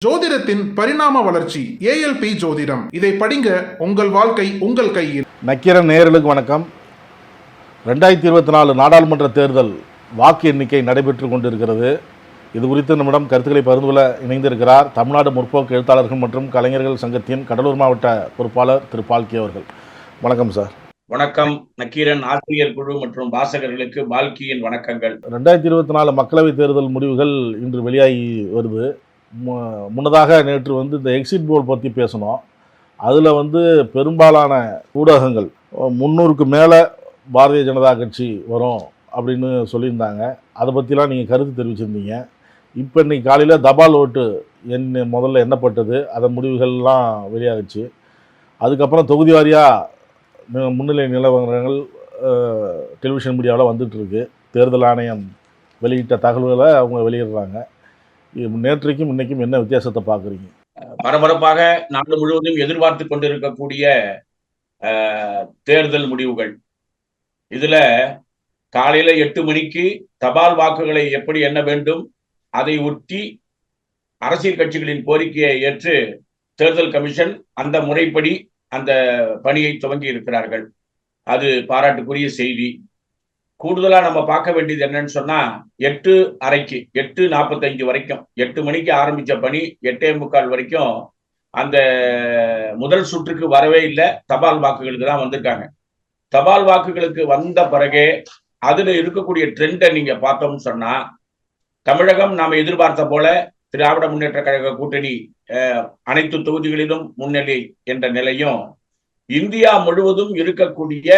ஜோதிடத்தின் பரிணாம வளர்ச்சி ஏஎல்பி ஜோதிடம். இதை படிங்க, உங்கள் வாழ்க்கை உங்கள் கையில். நக்கீரன் நேயர்களுக்கு வணக்கம். 2024 நாடாளுமன்ற தேர்தல் வாக்கு எண்ணிக்கை நடைபெற்று கொண்டிருக்கிறது. இது குறித்து நம்மிடம் கருத்துக்களை பகிர்ந்து கொள்ள இணைந்திருக்கிறார் தமிழ்நாடு முற்போக்கு எழுத்தாளர்கள் மற்றும் கலைஞர்கள் சங்கத்தின் கடலூர் மாவட்ட பொறுப்பாளர் திரு பால்கி அவர்கள். வணக்கம் சார். வணக்கம் நக்கீரன். ஆசிரியர் குழு மற்றும் வாசகர்களுக்கு பால்கியின் வணக்கங்கள். 2024 மக்களவைத் தேர்தல் முடிவுகள் இன்று வெளியாகி வருது. முன்னதாக நேற்று இந்த எக்ஸிட் போல் பற்றி பேசணும். அதில் பெரும்பாலான ஊடகங்கள் 300க்கு மேலே பாரதிய ஜனதா கட்சி வரும் அப்படின்னு சொல்லியிருந்தாங்க. அதை பற்றிலாம் நீங்கள் கருத்து தெரிவிச்சிருந்தீங்க. இப்போ இன்றைக்கி காலையில் தபால் ஓட்டு முதல்ல எண்ணப்பட்டது. அதன் முடிவுகள்லாம் வெளியாகிச்சு. அதுக்கப்புறம் தொகுதி வாரியாக முன்னிலை நிலவரங்கள் டெலிவிஷன் மீடியாவில் வந்துட்டுருக்கு. தேர்தல் ஆணையம் வெளியிட்ட தகவல்களை அவங்க வெளியிடுறாங்க. நேற்றைக்கும் இன்னைக்கும் என்ன வித்தியாசத்தை பார்க்குறீங்க? பரபரப்பாக நாடு முழுவதும் எதிர்பார்த்து கொண்டிருக்கக்கூடிய தேர்தல் முடிவுகள். இதுல காலையில 8 மணிக்கு தபால் வாக்குகளை எப்படி எண்ண வேண்டும், அதை ஒட்டி அரசியல் கட்சிகளின் கோரிக்கையை ஏற்று தேர்தல் கமிஷன் அந்த முறைப்படி அந்த பணியை துவங்கி இருக்கிறார்கள். அது பாராட்டுக்குரிய செய்தி. கூடுதலா நம்ம பார்க்க வேண்டியது என்னன்னு சொன்னா, 8:30 8:45 வரைக்கும் 8 மணிக்கு ஆரம்பிச்ச பணி 8:45 வரைக்கும் அந்த முதல் சுற்றுக்கு வரவே இல்லை. தபால் வாக்குகளுக்கு தான் வந்திருக்காங்க. தபால் வாக்குகளுக்கு வந்த பிறகு அதுல இருக்கக்கூடிய ட்ரெண்டை நீங்க பார்த்தோம்னு சொன்னா, தமிழகம் நாம எதிர்பார்த்த போல திராவிட முன்னேற்ற கழக கூட்டணி அனைத்து தொகுதிகளிலும் முன்னிலை என்ற நிலையும், இந்தியா முழுவதும் இருக்கக்கூடிய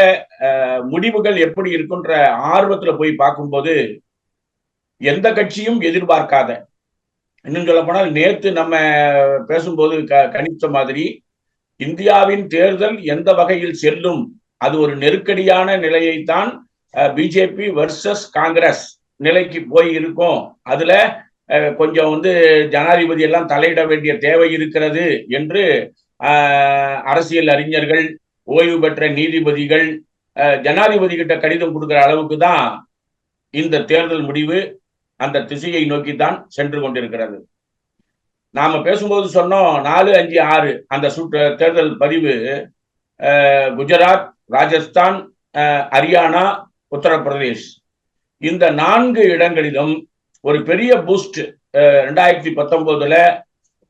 முடிவுகள் எப்படி இருக்குன்ற ஆர்வத்துல போய் பார்க்கும்போது எந்த கட்சியும் எதிர்பார்க்காத, இன்னும் சொல்ல போனால் நேற்று நம்ம பேசும்போது கணித்த மாதிரி இந்தியாவின் தேர்தல் எந்த வகையில் செல்லும், அது ஒரு நெருக்கடியான நிலையைத்தான் பிஜேபி வர்சஸ் காங்கிரஸ் நிலைக்கு போய் இருக்கும். அதுல கொஞ்சம் ஜனாதிபதி எல்லாம் தலையிட வேண்டிய தேவை இருக்கிறது என்று அரசியல் அறிஞர்கள், ஓய்வு பெற்ற நீதிபதிகள் ஜனாதிபதி கிட்ட கடிதம் கொடுக்கிற அளவுக்கு தான் இந்த தேர்தல் முடிவு அந்த திசையை நோக்கித்தான் சென்று கொண்டிருக்கிறது. நாம பேசும்போது சொன்னோம் 4, 5, 6 அந்த தேர்தல் பதிவு குஜராத், ராஜஸ்தான், ஹரியானா, உத்தரப்பிரதேஷ் இந்த 4 இடங்களிலும் ஒரு பெரிய பூஸ்ட் 2019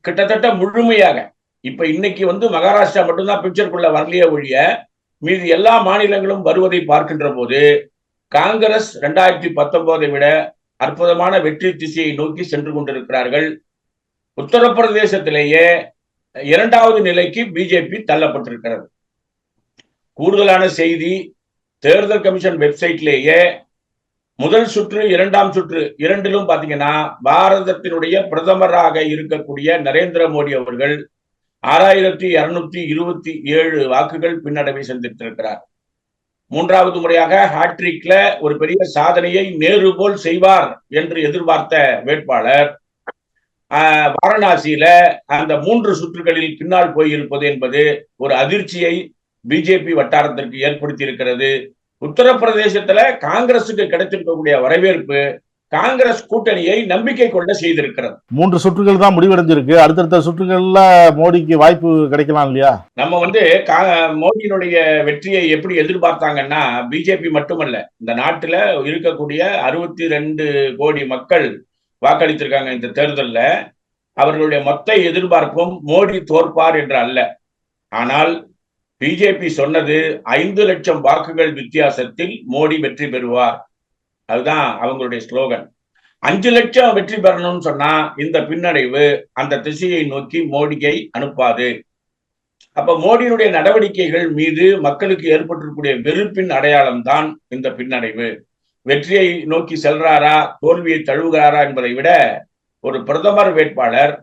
கிட்டத்தட்ட முழுமையாக. இப்ப இன்னைக்கு மகாராஷ்டிரா மட்டும்தான் பிக்சருக்குள்ள வரலையே ஒழிய மீது எல்லா மாநிலங்களும் வருவதை பார்க்கின்ற போது காங்கிரஸ் 2019 விட அற்புதமான வெற்றி திசையை நோக்கி சென்று கொண்டிருக்கிறார்கள். உத்தரப்பிரதேசத்திலேயே 2வது நிலைக்கு பிஜேபி தள்ளப்பட்டிருக்கிறது. கூடுதலான செய்தி, தேர்தல் கமிஷன் வெப்சைட்லேயே முதல் சுற்று 2ஆம் சுற்று இரண்டிலும் பாத்தீங்கன்னா பாரதத்தினுடைய பிரதமராக இருக்கக்கூடிய நரேந்திர மோடி அவர்கள் 6227 வாக்குகள் பின்னடைவை சந்தித்திருக்கிறார். 3வது முறையாக ஹாட்ரிக்ல ஒரு பெரிய சாதனையை நேரு போல் செய்வார் என்று எதிர்பார்த்த வேட்பாளர் வாரணாசியில அந்த 3 சுற்றுகளில் பின்னால் போயிருப்பது என்பது ஒரு அதிர்ச்சியை பிஜேபி வட்டாரத்திற்கு ஏற்படுத்தி இருக்கிறது. உத்தரப்பிரதேசத்துல காங்கிரசுக்கு கிடைத்திருக்கக்கூடிய வரவேற்பு காங்கிரஸ் கூட்டணியை நம்பிக்கை கொள்ள செய்திருக்கிறது. 3 சுற்றுகள் தான் முடிவடைஞ்சிருக்கு. அடுத்தடுத்த சுற்றுகள்ல மோடிக்கு வாய்ப்பு கிடைக்கலாம் இல்லையா? நம்ம மோடியினுடைய வெற்றியை எப்படி எதிர்பார்த்தாங்கன்னா, பிஜேபி மட்டுமல்ல, இந்த நாட்டுல இருக்கக்கூடிய 62 கோடி மக்கள் வாக்களித்திருக்காங்க இந்த தேர்தல்ல. அவர்களுடைய மொத்த எதிர்பார்ப்பும் மோடி தோற்பார் என்று அல்ல. ஆனால் பிஜேபி சொன்னது 5 லட்சம் வாக்குகள் வித்தியாசத்தில் மோடி வெற்றி பெறுவார். அதுதான் அவங்களுடைய ஸ்லோகன். 5 லட்சம் வெற்றி பெறணும்னு சொன்னா இந்த பின்னடைவு அந்த திசையை நோக்கி மோடியை அனுப்பாது. அப்ப மோடியினுடைய நடவடிக்கைகள் மீது மக்களுக்கு ஏற்பட்டிருக்கக்கூடிய வெறுப்பின் அடையாளம் தான் இந்த பின்னடைவு. வெற்றியை நோக்கி செல்றாரா, தோல்வியை தழுவுகிறாரா என்பதை விட ஒரு பிரதமர் வேட்பாளர்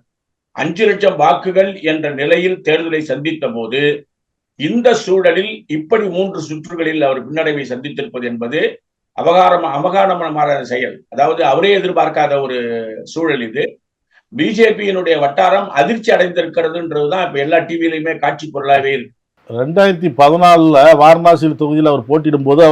5 லட்சம் வாக்குகள் என்ற நிலையில் தேர்தலை சந்தித்த போது இந்த சூழலில் இப்படி 3 சுற்றுகளில் அவர் பின்னடைவை சந்தித்திருப்பது என்பது அவகானமான செயல். அதாவது அவரே எதிர்பார்க்காத ஒரு சூழல் இது. பிஜேபியினுடைய வட்டாரம் அதிர்ச்சி அடைந்திருக்கிறதுன்றதுதான் இப்ப எல்லா டிவிலையுமே காட்சி பொருளாவே இருக்கு. 2014 வாரணாசி தொகுதியில் அவர் போட்டியிடும் போது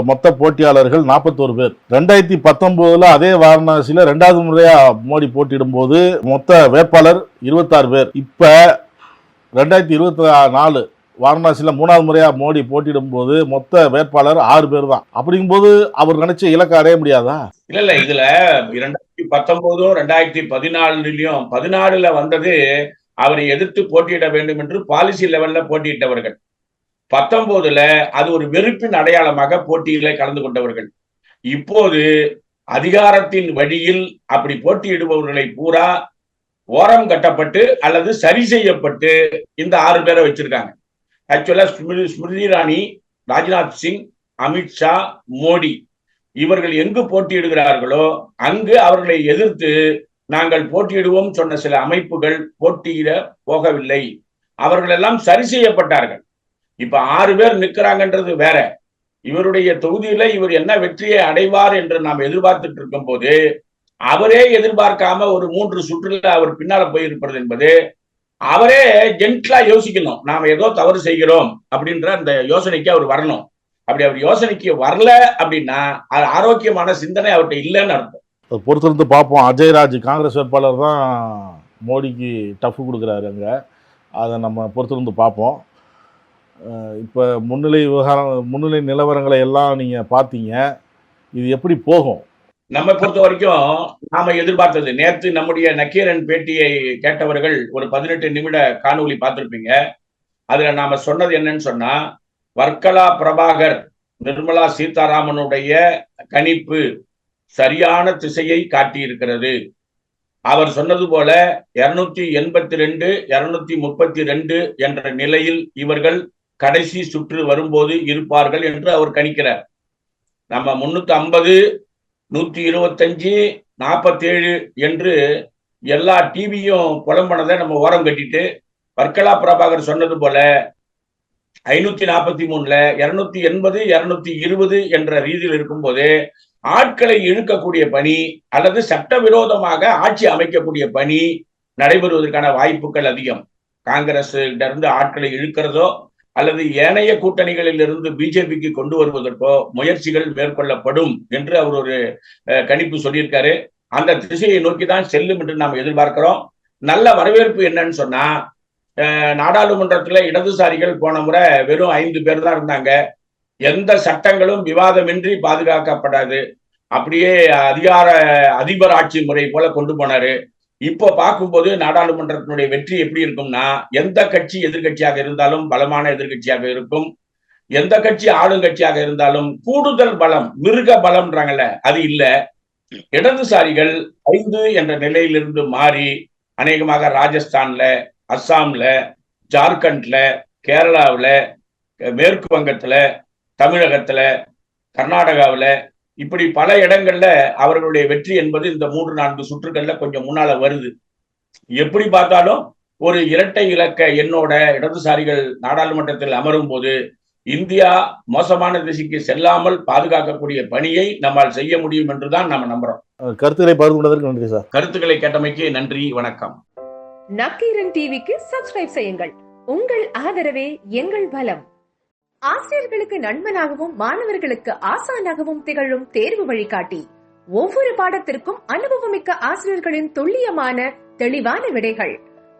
மொத்த போட்டியாளர்கள் 41 பேர். 2019 அதே வாரணாசியில் 2வது முறையா மோடி போட்டியிடும் போது மொத்த வேட்பாளர் 26 பேர். இப்ப 2024 வாரணாசியில் 3வது முறையா மோடி போட்டியிடும் போது மொத்த வேட்பாளர் 6 பேர் தான். அப்படிங்கும்போது அவர் நினைச்ச இலக்கை அடைய முடியாதா? இல்ல இதுல 2019 2014 14 வந்தது அவரை எதிர்த்து போட்டியிட வேண்டும் என்று பாலிசி லெவல்ல போட்டியிட்டவர்கள். 19 அது ஒரு வெறுப்பின் அடையாளமாக போட்டியில கலந்து கொண்டவர்கள். இப்போது அதிகாரத்தின் வழியில் அப்படி போட்டியிடுபவர்களை பூரா ஓரம் கட்டப்பட்டு அல்லது சரி செய்யப்பட்டு இந்த 6 பேரை வச்சிருக்காங்க. ஆக்சுவலா ஸ்மிருதி இரானி, ராஜ்நாத் சிங், அமித்ஷா, மோடி இவர்கள் எங்கு போட்டியிடுகிறார்களோ அங்கு அவர்களை எதிர்த்து நாங்கள் போட்டியிடுவோம் சொன்ன சில அமைப்புகள் போட்டியிட போகவில்லை. அவர்கள் எல்லாம் சரி செய்யப்பட்டார்கள். இப்ப 6 பேர் நிற்கிறாங்கன்றது வேற. இவருடைய தொகுதியில இவர் என்ன வெற்றியை அடைவார் என்று நாம் எதிர்பார்த்துட்டு இருக்கும் போது அவரே எதிர்பார்க்காம ஒரு 3 சுற்றுல அவர் பின்னால போயிருப்பது என்பது அவரே ஜென்ட்லா யோசிக்கணும். நாம ஏதோ தவறு செய்கிறோம் அப்படின்ற அந்த யோசனைக்கு அவர் வரணும். அப்படி அவர் யோசனைக்கு வரல அப்படின்னா அது ஆரோக்கியமான சிந்தனை அவர்கிட்ட இல்லைன்னு அர்த்தம். பொறுத்திருந்து பார்ப்போம். அஜய்ராஜ் காங்கிரஸ் வேட்பாளர் தான் மோடிக்கு டஃப் கொடுக்குறாரு அங்க. அதை நம்ம பொறுத்திருந்து பார்ப்போம். இப்போ முன்னிலை நிலவரங்களை எல்லாம் நீங்க பார்த்தீங்க. இது எப்படி போகும்? நம்ம பொறுத்த வரைக்கும் நாம எதிர்பார்த்தது, நேற்று நம்முடைய நக்கீரன் பேட்டியை கேட்டவர்கள் ஒரு 18 நிமிட காணொலி பார்த்திருப்பீங்க. அதுல நாம சொன்னது என்னன்னு சொன்னா, வர்க்கலா பிரபாகர் நிர்மலா சீதாராமனுடைய கணிப்பு சரியான திசையை காட்டியிருக்கிறது. அவர் சொன்னது போல 282 232 என்ற நிலையில் இவர்கள் கடைசி சுற்று வரும்போது இருப்பார்கள் என்று அவர் கணிக்கிறார். நம்ம 350 125 47 என்று எல்லா டிவியும் புலம்பனதை நம்ம ஓரம் கட்டிட்டு வர்க்கலா பிரபாகர் சொன்னது போல 543 280 220 என்ற ரீதியில் இருக்கும்போது ஆட்களை இழுக்கக்கூடிய பணி அல்லது சட்டவிரோதமாக ஆட்சி அமைக்கக்கூடிய பணி நடைபெறுவதற்கான வாய்ப்புகள் அதிகம். காங்கிரஸ் இருந்து ஆட்களை இழுக்கிறதோ அல்லது ஏனைய கூட்டணிகளில் இருந்து பிஜேபிக்கு கொண்டு வருவதற்கோ முயற்சிகள் மேற்கொள்ளப்படும் என்று அவர் ஒரு கணிப்பு சொல்லியிருக்காரு. அந்த திசையை நோக்கிதான் செல்லும் என்று நாம் எதிர்பார்க்கிறோம். நல்ல வரவேற்பு என்னன்னு சொன்னா, நாடாளுமன்றத்துல இடதுசாரிகள் போன முறை வெறும் 5 பேர் தான் இருந்தாங்க. எந்த சட்டங்களும் விவாதமின்றி பாதுகாக்கப்படாது. அப்படியே அதிபர் ஆட்சி முறை போல கொண்டு போனாரு. இப்போ பார்க்கும்போது நாடாளுமன்றத்தினுடைய வெற்றி எப்படி இருக்கும்னா, எந்த கட்சி எதிர்கட்சியாக இருந்தாலும் பலமான எதிர்கட்சியாக இருக்கும். எந்த கட்சி ஆளுங்கட்சியாக இருந்தாலும் கூடுதல் பலம், மிருக பலம்ன்றாங்கல்ல, அது இல்ல. இடதுசாரிகள் 5 என்ற நிலையிலிருந்து மாறி அநேகமாக ராஜஸ்தான்ல, அஸ்ஸாம்ல, ஜார்க்கண்ட்ல, கேரளாவில, மேற்கு வங்கத்துல, தமிழகத்துல, கர்நாடகாவில இப்படி பல இடங்கள்ல அவர்களுடைய வெற்றி என்பது இந்த 3-4 சுற்றுகள்ல கொஞ்சம் முன்னால வருது. எப்படி பார்த்தாலும் ஒரு இரட்டை இலக்க எண்ணோட இடதுசாரிகள் நாடாளுமன்றத்தில் அமரும் போது இந்தியா மோசமான திசைக்கு செல்லாமல் பாதுகாக்கக்கூடிய பணியை நம்மால் செய்ய முடியும் என்றுதான் நாம நம்புறோம். கருத்துக்களை பகிர்ந்து கொண்டதற்கு நன்றி சார். கருத்துக்களை கேட்டமைக்கு நன்றி, வணக்கம். நக்கீரன் டிவிக்கு சப்ஸ்கிரைப் செய்யுங்கள். உங்கள் ஆதரவே எங்கள் பலம். ஆசிரியர்களுக்கு நண்பனாகவும் மாணவர்களுக்கு ஆசானாகவும் திகழும் தேர்வு வழிகாட்டி. ஒவ்வொரு பாடத்திற்கும் அனுபவமிக்க ஆசிரியர்களின் துல்லியமான தெளிவான விடைகள்.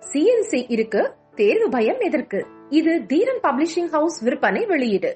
CNC இருக்கு, தேர்வு பயம் எதற்கு? இது தீரன் பப்ளிஷிங் ஹவுஸ் விற்பனை வெளியீடு.